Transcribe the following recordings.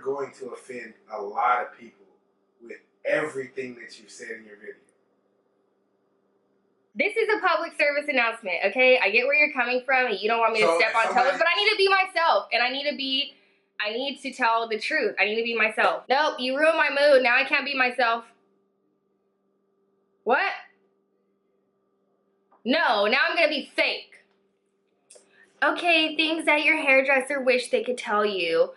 going to offend a lot of people with everything that you said in your video. This is a public service announcement, okay? I get where you're coming from and you don't want me to step on toes, but I need to be myself and I need to tell the truth. I need to be myself. Nope, you ruined my mood. Now I can't be myself. What? No, now I'm gonna be fake. Okay, things that your hairdresser wish they could tell you.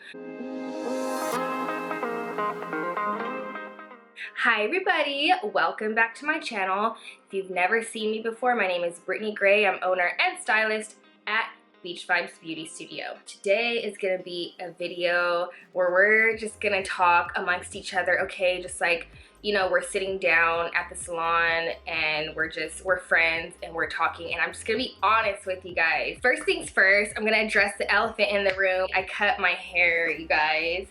Hi everybody, welcome back to my channel. If you've never seen me before, my name is Brittney Gray. I'm owner and stylist at Beach Vibes Beauty Studio. Today is gonna be a video where we're just gonna talk amongst each other, okay? Just like, you know, we're sitting down at the salon and we're friends and we're talking, and I'm just gonna be honest with you guys. First things first, I'm gonna address the elephant in the room. I cut my hair, you guys.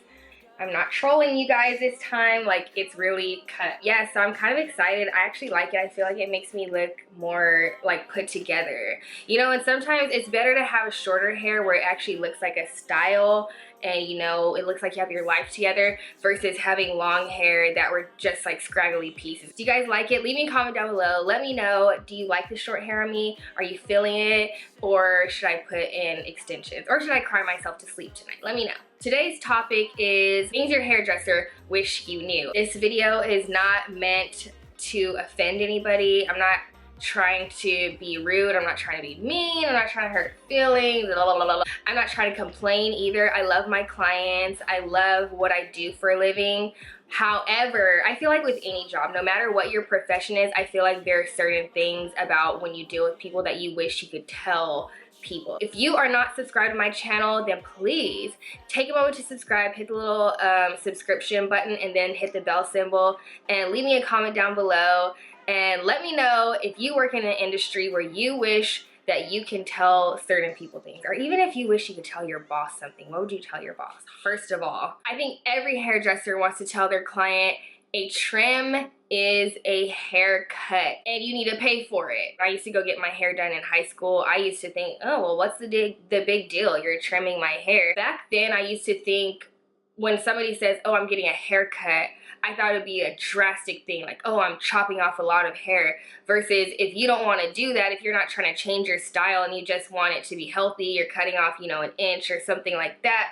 I'm not trolling you guys this time, like it's really cut. Yeah, so I'm kind of excited. I actually like it. I feel like it makes me look more like put together. You know, and sometimes it's better to have a shorter hair where it actually looks like a style and you know, it looks like you have your life together versus having long hair that were just like scraggly pieces. Do you guys like it? Leave me a comment down below. Let me know, do you like the short hair on me? Are you feeling it? Or should I put in extensions? Or should I cry myself to sleep tonight? Let me know. Today's topic is things your hairdresser wish you knew. This video is not meant to offend anybody. I'm not trying to be rude. I'm not trying to be mean. I'm not trying to hurt feelings. Blah, blah, blah, blah. I'm not trying to complain either. I love my clients. I love what I do for a living. However, I feel like with any job, no matter what your profession is, I feel like there are certain things about when you deal with people that you wish you could tell people. If you are not subscribed to my channel, then please take a moment to subscribe, hit the little subscription button, and then hit the bell symbol, and leave me a comment down below and let me know if you work in an industry where you wish that you can tell certain people things, or even if you wish you could tell your boss something. What would you tell your boss? First of all, I think every hairdresser wants to tell their client a trim is a haircut and you need to pay for it. I used to go get my hair done in high school. I used to think, oh, well, what's the big deal? You're trimming my hair. Back then, I used to think when somebody says, oh, I'm getting a haircut, I thought it'd be a drastic thing, like, oh, I'm chopping off a lot of hair, versus if you don't want to do that, if you're not trying to change your style and you just want it to be healthy, you're cutting off, you know, an inch or something like that.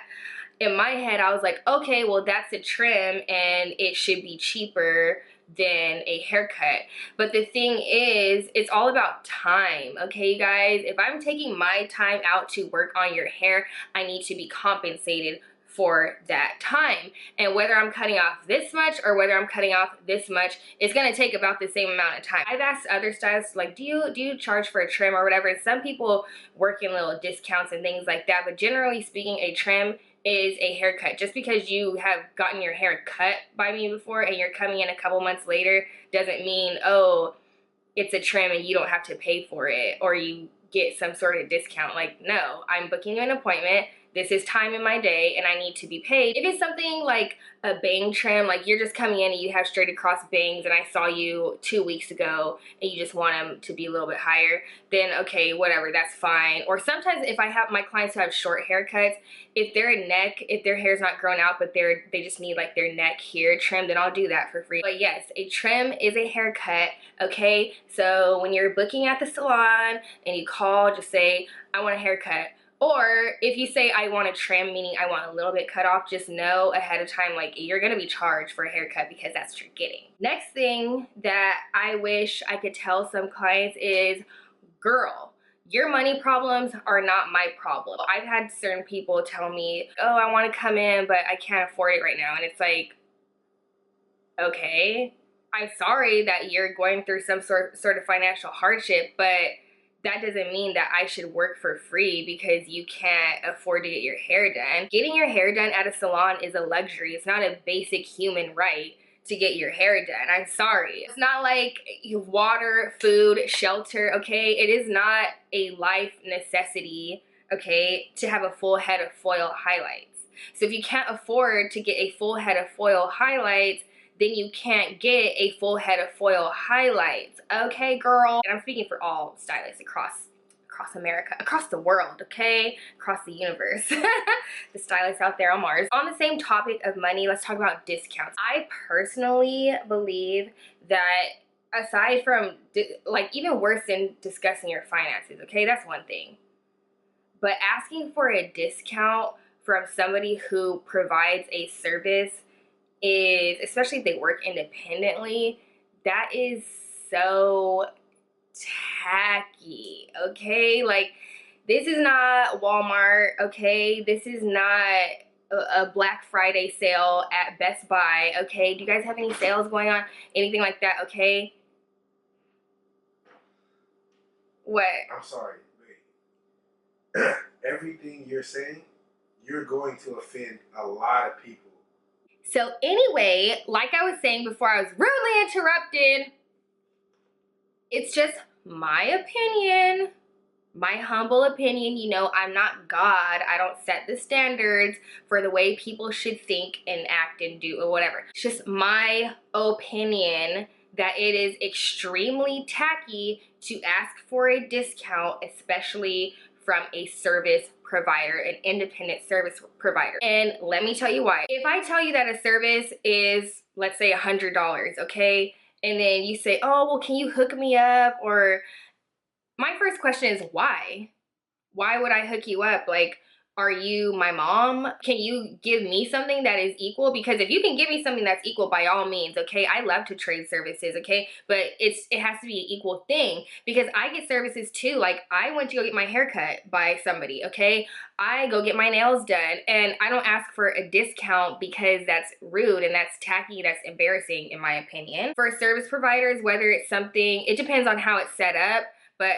In my head, I was like, okay, well, that's a trim and it should be cheaper than a haircut. But the thing is, it's all about time, okay, you guys? If I'm taking my time out to work on your hair, I need to be compensated for that time. And whether I'm cutting off this much or whether I'm cutting off this much, it's gonna take about the same amount of time. I've asked other stylists, like, do you charge for a trim or whatever? And some people work in little discounts and things like that, but generally speaking, a trim is a haircut. Just because you have gotten your hair cut by me before and you're coming in a couple months later doesn't mean, oh, it's a trim and you don't have to pay for it or you get some sort of discount. Like, no, I'm booking an appointment. This is time in my day and I need to be paid. If it's something like a bang trim, like you're just coming in and you have straight across bangs and I saw you 2 weeks ago and you just want them to be a little bit higher, then okay, whatever, that's fine. Or sometimes if I have my clients who have short haircuts, if their hair's not grown out but they just need like their neck here trimmed, then I'll do that for free. But yes, a trim is a haircut, okay? So when you're booking at the salon and you call, just say, I want a haircut. Or if you say I want a trim, meaning I want a little bit cut off, just know ahead of time, like, you're gonna be charged for a haircut because that's what you're getting. Next thing that I wish I could tell some clients is, girl, your money problems are not my problem. I've had certain people tell me, oh, I wanna come in, but I can't afford it right now. And it's like, okay, I'm sorry that you're going through some sort of financial hardship, but that doesn't mean that I should work for free because you can't afford to get your hair done. Getting your hair done at a salon is a luxury. It's not a basic human right to get your hair done. I'm sorry. It's not like water, food, shelter, okay? It is not a life necessity, okay, to have a full head of foil highlights. So if you can't afford to get a full head of foil highlights, then you can't get a full head of foil highlights. Okay, girl? And I'm speaking for all stylists across across America, across the world, okay? Across the universe. The stylists out there on Mars. On the same topic of money, let's talk about discounts. I personally believe that aside from, like, even worse than discussing your finances, okay? That's one thing. But asking for a discount from somebody who provides a service is, especially if they work independently, that is so tacky, okay? Like, this is not Walmart, okay? This is not a Black Friday sale at Best Buy, okay? Do you guys have any sales going on? Anything like that, okay? What? I'm sorry, wait. Everything you're saying, you're going to offend a lot of people. So anyway, like I was saying before I was rudely interrupted, it's just my opinion, my humble opinion. You know, I'm not God. I don't set the standards for the way people should think and act and do or whatever. It's just my opinion that it is extremely tacky to ask for a discount, especially from a service provider, an independent service provider. And let me tell you why. If I tell you that a service is, let's say, $100, okay? And then you say, oh, well, can you hook me up? Or my first question is why? Why would I hook you up? Like, are you my mom? Can you give me something that is equal? Because if you can give me something that's equal, by all means, okay? I love to trade services, okay? But it has to be an equal thing, because I get services too. Like, I went to go get my hair cut by somebody, okay? I go get my nails done, and I don't ask for a discount because that's rude and that's tacky, that's embarrassing in my opinion. For service providers, whether it's something, it depends on how it's set up. But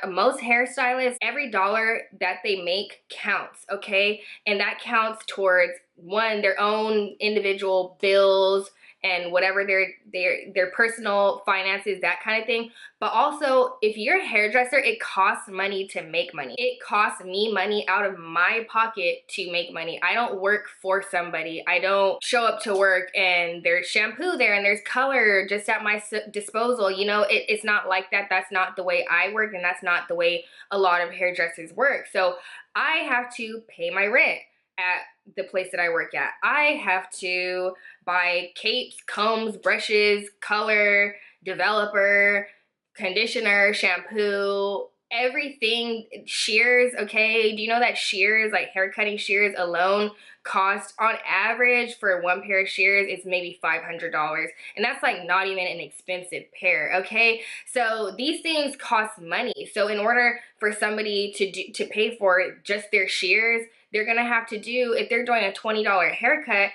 most hairstylists, every dollar that they make counts, okay? And that counts towards, one, their own individual bills and whatever their personal finances, that kind of thing. But also, if you're a hairdresser, it costs money to make money. It costs me money out of my pocket to make money. I don't work for somebody. I don't show up to work and there's shampoo there and there's color just at my disposal. You know, it's not like that. That's not the way I work, and that's not the way a lot of hairdressers work. So I have to pay my rent at the place that I work at. I have to buy capes, combs, brushes, color, developer, conditioner, shampoo, everything, shears, okay? Do you know that shears, like hair cutting shears alone, cost on average for one pair of shears is maybe $500, and that's like not even an expensive pair, okay? So these things cost money. So in order for somebody to pay for just their shears, they're gonna have to do, if they're doing a $20 haircut,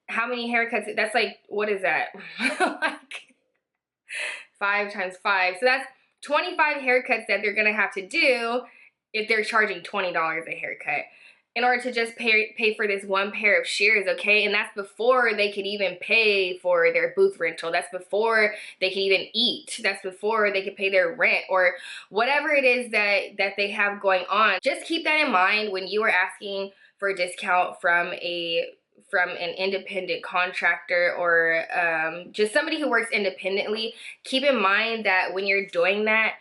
how many haircuts? That's like, what is that? Like 5 times 5. So that's 25 haircuts that they're gonna have to do if they're charging $20 a haircut in order to just pay for this one pair of shears, okay? And that's before they could even pay for their booth rental. That's before they can even eat. That's before they could pay their rent or whatever it is that they have going on. Just keep that in mind when you are asking for a discount from an independent contractor or just somebody who works independently. Keep in mind that when you're doing that,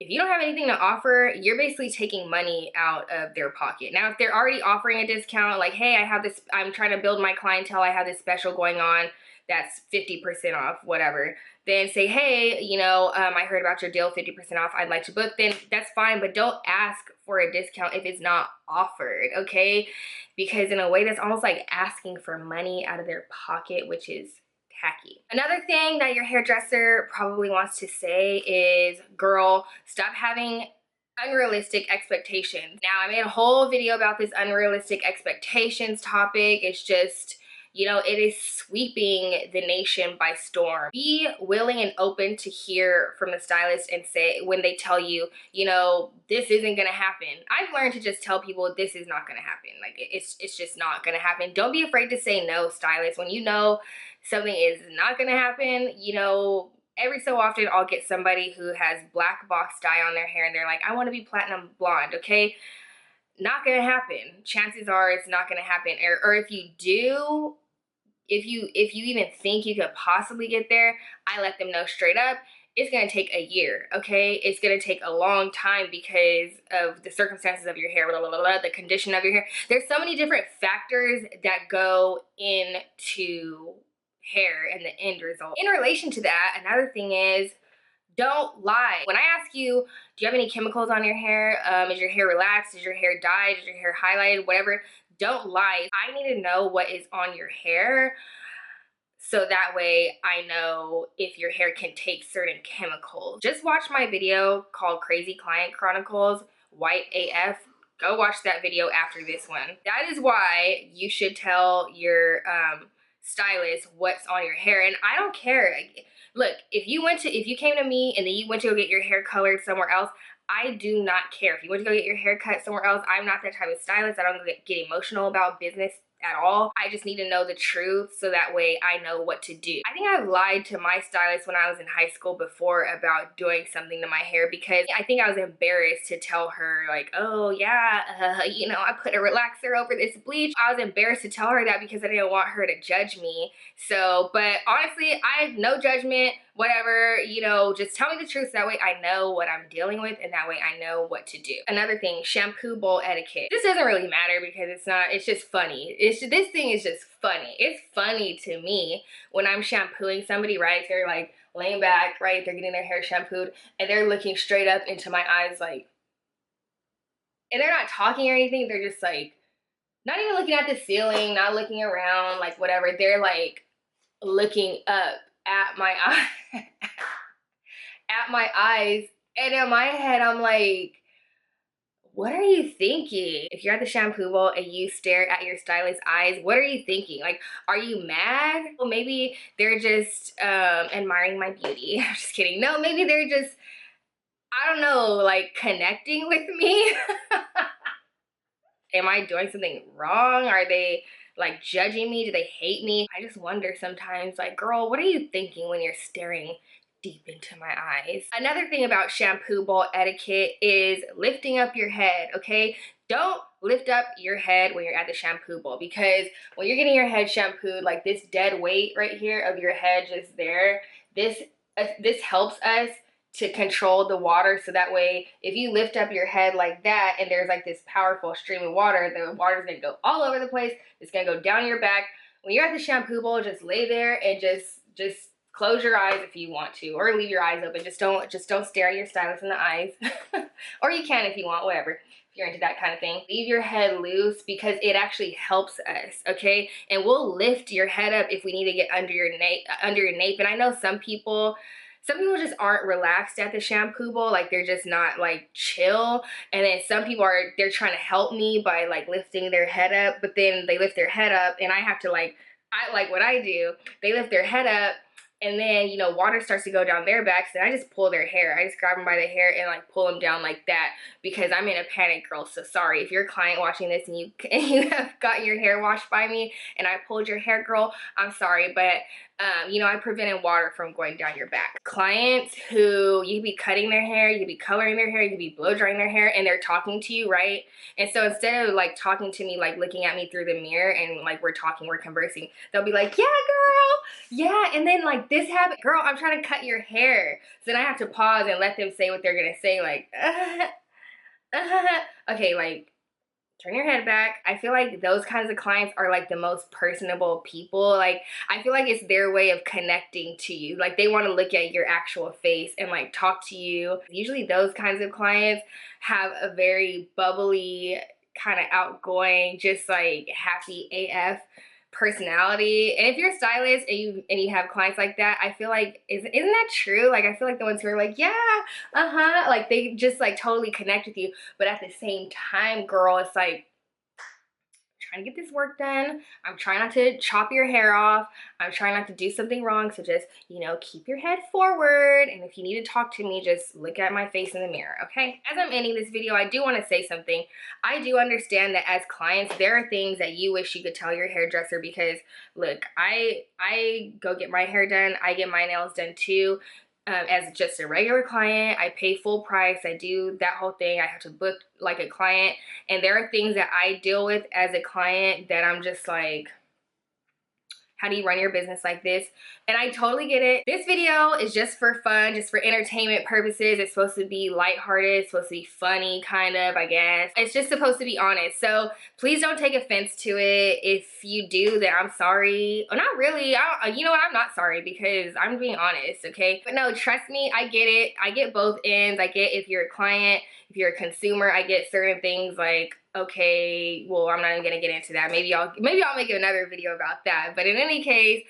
if you don't have anything to offer, you're basically taking money out of their pocket. Now, if they're already offering a discount, like, hey, I have this, I'm trying to build my clientele, I have this special going on that's 50% off, whatever, then say, hey, you know, I heard about your deal, 50% off, I'd like to book, then that's fine, but don't ask for a discount if it's not offered, okay? Because in a way, that's almost like asking for money out of their pocket, which is tacky. Another thing that your hairdresser probably wants to say is, girl, stop having unrealistic expectations. Now, I made a whole video about this unrealistic expectations topic. It's just, you know, it is sweeping the nation by storm. Be willing and open to hear from the stylist and say, when they tell you, you know, this isn't gonna happen. I've learned to just tell people this is not gonna happen. Like, it's just not gonna happen. Don't be afraid to say no, stylist. When you know something is not gonna happen, you know, every so often I'll get somebody who has black box dye on their hair and they're like, I wanna be platinum blonde, okay? Not gonna happen. Chances are it's not gonna happen. Or if you do, if you even think you could possibly get there, I let them know straight up, it's gonna take a year, okay? It's gonna take a long time because of the circumstances of your hair, blah, blah, blah, blah, the condition of your hair. There's so many different factors that go into hair and the end result. In relation to that, another thing is, don't lie. When I ask you, do you have any chemicals on your hair? Is your hair relaxed? Is your hair dyed? Is your hair highlighted? Whatever. Don't lie. I need to know what is on your hair so that way I know if your hair can take certain chemicals. Just watch my video called Crazy Client Chronicles, White AF. Go watch that video after this one. That is why you should tell your stylist what's on your hair. And I don't care. Look, if you came to me and then you went to go get your hair colored somewhere else, I do not care. If you went to go get your hair cut somewhere else, I'm not that type of stylist. I don't get emotional about business at all. I just need to know the truth so that way I know what to do. I think I've lied to my stylist when I was in high school before about doing something to my hair because I think I was embarrassed to tell her like, oh yeah, you know, I put a relaxer over this bleach. I was embarrassed to tell her that because I didn't want her to judge me. So, but honestly, I have no judgment, whatever, you know, just tell me the truth so that way I know what I'm dealing with and that way I know what to do. Another thing, shampoo bowl etiquette. This doesn't really matter because it's just funny. This thing is just funny. It's funny to me when I'm shampooing somebody, right? They're like laying back, right? They're getting their hair shampooed and they're looking straight up into my eyes like, and they're not talking or anything. They're just like, not even looking at the ceiling, not looking around, like whatever. They're like looking up at my eye, at my eyes. And in my head, I'm like, what are you thinking? If you're at the shampoo bowl and you stare at your stylist's eyes, what are you thinking? Like, are you mad? Well, maybe they're just admiring my beauty. I'm just kidding. No, maybe they're just, I don't know, like connecting with me. Am I doing something wrong? Are they like judging me? Do they hate me? I just wonder sometimes, like, girl, what are you thinking when you're staring deep into my eyes? Another thing about shampoo bowl etiquette is lifting up your head, okay? Don't lift up your head when you're at the shampoo bowl because when you're getting your head shampooed, like this dead weight right here of your head just there, this helps us to control the water so that way if you lift up your head like that and there's like this powerful stream of water, the water's gonna go all over the place. It's gonna go down your back. When you're at the shampoo bowl, just lay there and just close your eyes if you want to, or leave your eyes open. Just don't stare at your stylist in the eyes. Or you can if you want, whatever. If you're into that kind of thing. Leave your head loose because it actually helps us, okay? And we'll lift your head up if we need to get under your nape. And I know some people just aren't relaxed at the shampoo bowl, like they're just not like chill. And then some people they're trying to help me by like lifting their head up, but then they lift their head up and I have to like what I do, they lift their head up and then, you know, water starts to go down their backs and I just pull their hair. I just grab them by the hair and like pull them down like that because I'm in a panic, girl. So sorry if you're a client watching this and you have gotten your hair washed by me and I pulled your hair, girl, I'm sorry, but you know, I prevented water from going down your back. Clients who you could be cutting their hair, you could be coloring their hair, you could be blow drying their hair, and they're talking to you, right? And so instead of like talking to me, like looking at me through the mirror and like we're conversing, they'll be like, yeah, girl, yeah, and then like this happened, girl, I'm trying to cut your hair. So then I have to pause and let them say what they're gonna say, like, okay, like, turn your head back. I feel like those kinds of clients are like the most personable people. Like, I feel like it's their way of connecting to you. Like, they want to look at your actual face and like talk to you. Usually those kinds of clients have a very bubbly, kind of outgoing, just like happy AF personality. And if you're a stylist and you have clients like that, I feel like isn't that true? Like, I feel like the ones who are like, yeah, like they just like totally connect with you, but at the same time, girl, it's like, trying to get this work done. I'm trying not to chop your hair off. I'm trying not to do something wrong. So just, you know, keep your head forward. And if you need to talk to me, just look at my face in the mirror, okay? As I'm ending this video, I do want to say something. I do understand that as clients, there are things that you wish you could tell your hairdresser because, look, I go get my hair done. I get my nails done too. As just a regular client, I pay full price. I do that whole thing. I have to book like a client. And there are things that I deal with as a client that I'm just like, How do you run your business like this? And I totally get it. This video is just for fun, just for entertainment purposes. It's supposed to be lighthearted, it's supposed to be funny, kind of, I guess. It's just supposed to be honest. So please don't take offense to it. If you do, then I'm sorry. Or not really. You know what? I'm not sorry because I'm being honest, okay? But no, trust me, I get it. I get both ends. I get if you're a client, if you're a consumer, I get certain things like, okay, well, I'm not even gonna get into that. Maybe I'll make another video about that. But in any case,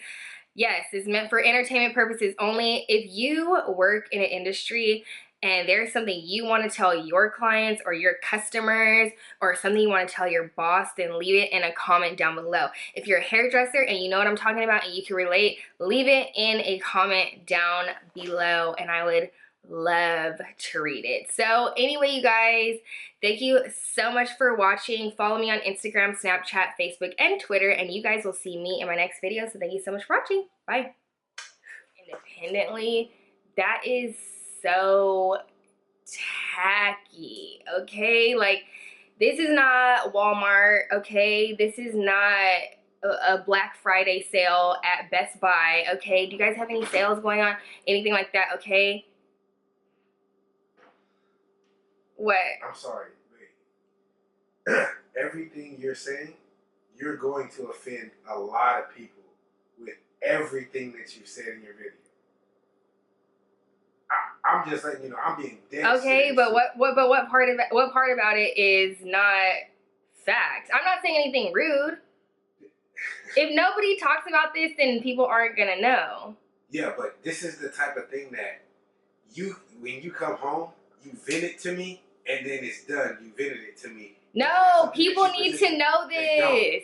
yes, it's meant for entertainment purposes only. If you work in an industry and there's something you want to tell your clients or your customers or something you want to tell your boss, then leave it in a comment down below. If you're a hairdresser and you know what I'm talking about and you can relate, leave it in a comment down below and I would love to read it. So anyway, you guys, thank you so much for watching. Follow me on Instagram, Snapchat, Facebook, and Twitter, and you guys will see me in my next video. So thank you so much for watching. Bye. Independently, that is so tacky, okay? Like, this is not Walmart, okay? This is not a Black Friday sale at Best Buy, okay? Do you guys have any sales going on? Anything like that, okay? What? I'm sorry, wait. Everything you're saying, you're going to offend a lot of people with everything that you said in your video. I'm just letting you know, I'm being dead okay, serious. but what part about it is not fact? I'm not saying anything rude. If nobody talks about this, then people aren't gonna know. Yeah, but this is the type of thing that when you come home, you vent it to me, and then it's done. You vented it to me. No, people need to know this.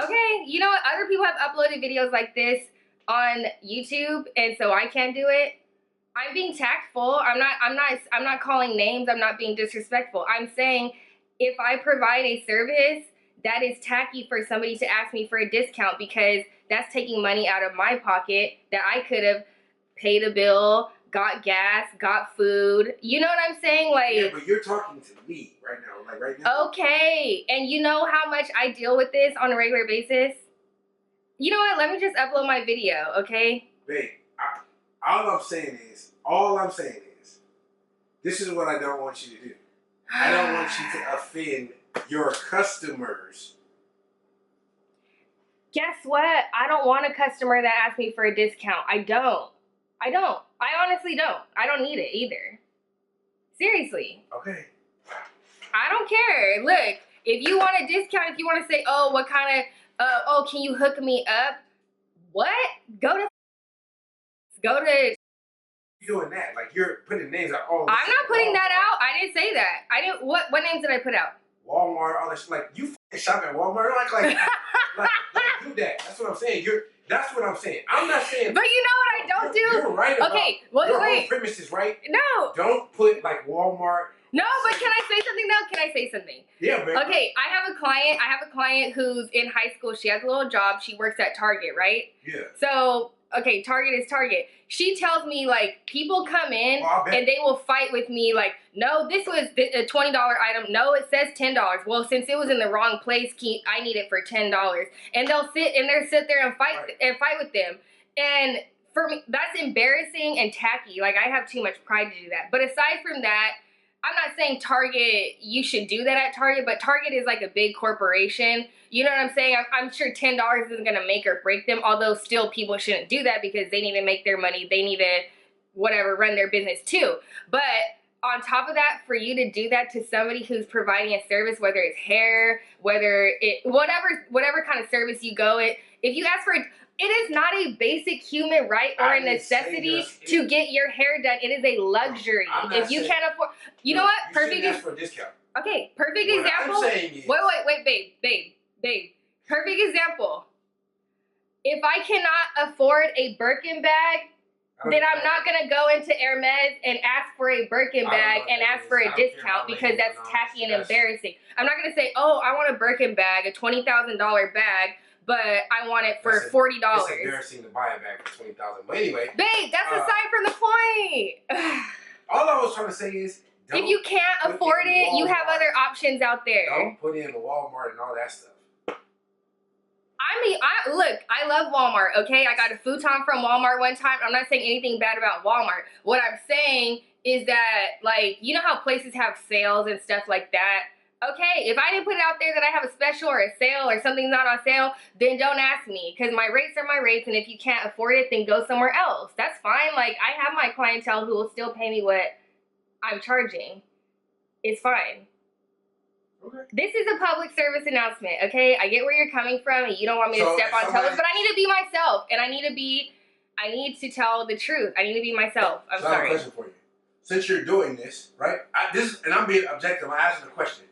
Okay, you know what? Other people have uploaded videos like this on YouTube, and so I can't do it. I'm being tactful. I'm not calling names. I'm not being disrespectful. I'm saying if I provide a service, that is tacky for somebody to ask me for a discount because that's taking money out of my pocket that I could have paid a bill, got gas, got food. You know what I'm saying? Like, yeah, but you're talking to me right now. Like right now. Okay, and you know how much I deal with this on a regular basis? You know what? Let me just upload my video, okay? Babe, all I'm saying is, this is what I don't want you to do. I don't want you to offend your customers. Guess what? I don't want a customer that asks me for a discount. I don't. I honestly don't. I don't need it either. Seriously. Okay. I don't care. Look, if you want a discount, if you want to say, oh, what kind of, oh, can you hook me up? What? Go to Doing that, like you're putting names out. Oh, I'm not putting that out. I didn't say that. I didn't. What names did I put out? Walmart, all that shit. Like you fucking shop at Walmart, like don't do that. That's what I'm saying. That's what I'm saying. I'm not saying. But you know what I don't do? You're right about your whole premise is right. No. Don't put like Walmart. No, but can I say something now? Can I say something? Yeah, man. Okay, I have a client who's in high school. She has a little job. She works at Target, right? Yeah. So, okay, Target is Target. She tells me, like, people come in and they will fight with me, like, no, this was a $20 item. No, it says $10. Well, since it was in the wrong place, I need it for $10. And they'll sit there and fight with them. And for me, that's embarrassing and tacky. Like, I have too much pride to do that. But aside from that, I'm not saying Target, you should do that at Target, but Target is like a big corporation. You know what I'm saying? I'm sure $10 isn't going to make or break them, although still people shouldn't do that because they need to make their money. They need to, whatever, run their business too. But on top of that, for you to do that to somebody who's providing a service, whether it's hair, whatever kind of service you go at, if you ask for it, it is not a basic human right or a necessity to get your hair done. It is a luxury. If you can't afford, you know what? Perfect ask for a discount. Okay, perfect example. Wait, babe. Perfect example. If I cannot afford a Birkin bag, then I'm not gonna go into Hermes and ask for a Birkin bag and ask for a discount because that's tacky and embarrassing. I'm not gonna say, oh, I want a Birkin bag, a $20,000 bag, but I want it for $40. It's embarrassing to buy a bag for $20,000. But anyway, babe, that's aside from the point. All I was trying to say is, if you can't afford it, you have other options out there. Don't put in Walmart and all that stuff. I Look, I love Walmart, okay? I got a futon from Walmart one time. I'm not saying anything bad about Walmart. What I'm saying is that, like, you know how places have sales and stuff like that? Okay, if I didn't put it out there that I have a special or a sale or something's not on sale, then don't ask me, because my rates are my rates, and if you can't afford it, then go somewhere else. That's fine. Like, I have my clientele who will still pay me what I'm charging. It's fine. Okay. This is a public service announcement, okay? I get where you're coming from, and you don't want me to step on toes, but I need to be myself, and I need to tell the truth. I need to be myself. I'm sorry. I have a question for you. Since you're doing this, right? And I'm being objective. I'm asking a question.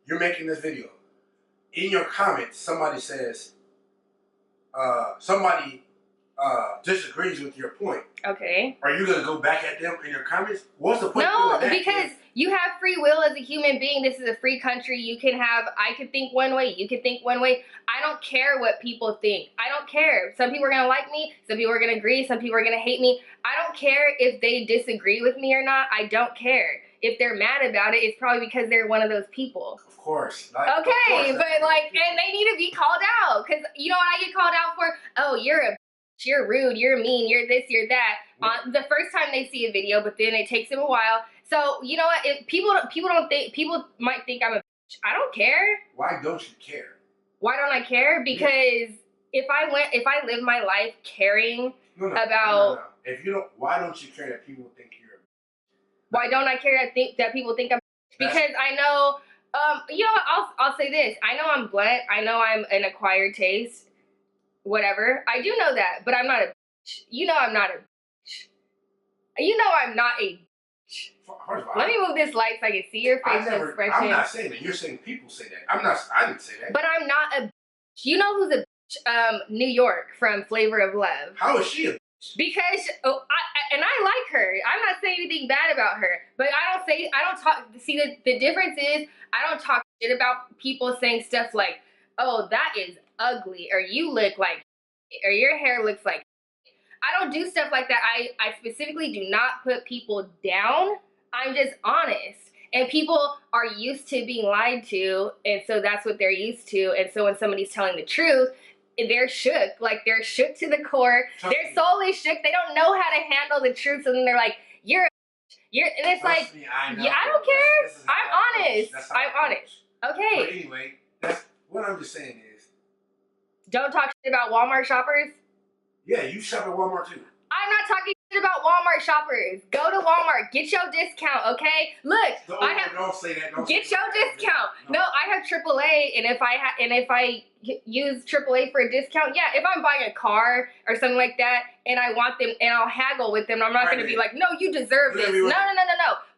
You're making this video. In your comments, somebody says, somebody disagrees with your point. Okay. Are you going to go back at them in your comments? What's the point of No, doing that? because you have free will as a human being. This is a free country. I could think one way, you could think one way. I don't care what people think. I don't care. Some people are going to like me. Some people are going to agree. Some people are going to hate me. I don't care if they disagree with me or not. I don't care. If they're mad about it, it's probably because they're one of those people. Of course. Okay, but like, and they need to be called out. Because you know what I get called out for? Oh, you're rude, you're mean, you're this, you're that. The first time they see a video, but then it takes them a while. So you know what? If people might think I'm a bitch. I don't care. Why don't you care? Why don't I care? Because if I live my life caring about. If you don't, why don't you care that people think you're a bitch? Why don't I care that people think I'm a bitch? Because I know. You know what? I'll say this. I know I'm blunt. I know I'm an acquired taste. Whatever. I do know that, but I'm not a bitch. You know I'm not a bitch. You know I'm not a bitch. First of all, let me move this light so I can see your facial expression. I'm not saying that. You're saying people say that. I didn't say that. But I'm not a bitch. You know who's a bitch? New York from Flavor of Love. How is she a bitch? Because I like her. I'm not saying anything bad about her. But the difference is I don't talk shit about people saying stuff like, oh, that is ugly, or you look like, or your hair looks like. I don't do stuff like that. I specifically do not put people down. I'm just honest. And people are used to being lied to, and so that's what they're used to. And so when somebody's telling the truth, they're shook. Like, they're shook to the core. Their soul is shook. They don't know how to handle the truth, so then they're like, you're, and it's like, I don't care. I'm honest. I'm honest. Okay. But anyway, what I'm just saying is, don't talk shit about Walmart shoppers. Yeah, you shop at Walmart too. I'm not talking shit about Walmart shoppers. Go to Walmart. Get your discount, okay? Look, don't say that. Get your discount. No, I have AAA, and if I use AAA for a discount, yeah. If I'm buying a car or something like that, and I want them, and I'll haggle with them, I'm not going to be like, no, you deserve this. No.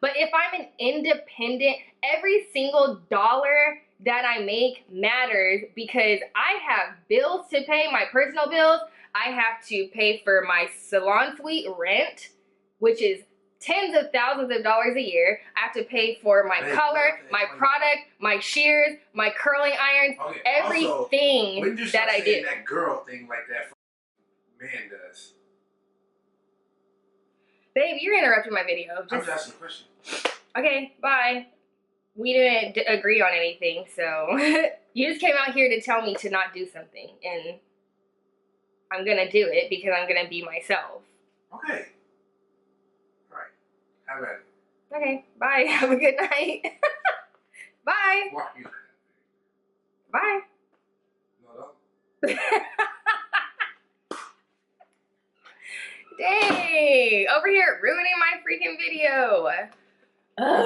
But if I'm an independent, every single dollar that I make matters, because I have bills to pay, my personal bills. I have to pay for my salon suite rent, which is tens of thousands of dollars a year. I have to pay for my color, my product, my shears, my curling irons, everything when you that I do. That girl thing like that man does. Babe, you're interrupting my video. I'm just asking a question. Okay, bye. We didn't agree on anything, so you just came out here to tell me to not do something, and I'm gonna do it because I'm gonna be myself. Okay. All right. Have at it. Okay. Bye. Have a good night. Bye. Why you? Bye. No. Dang. Over here ruining my freaking video. Ugh.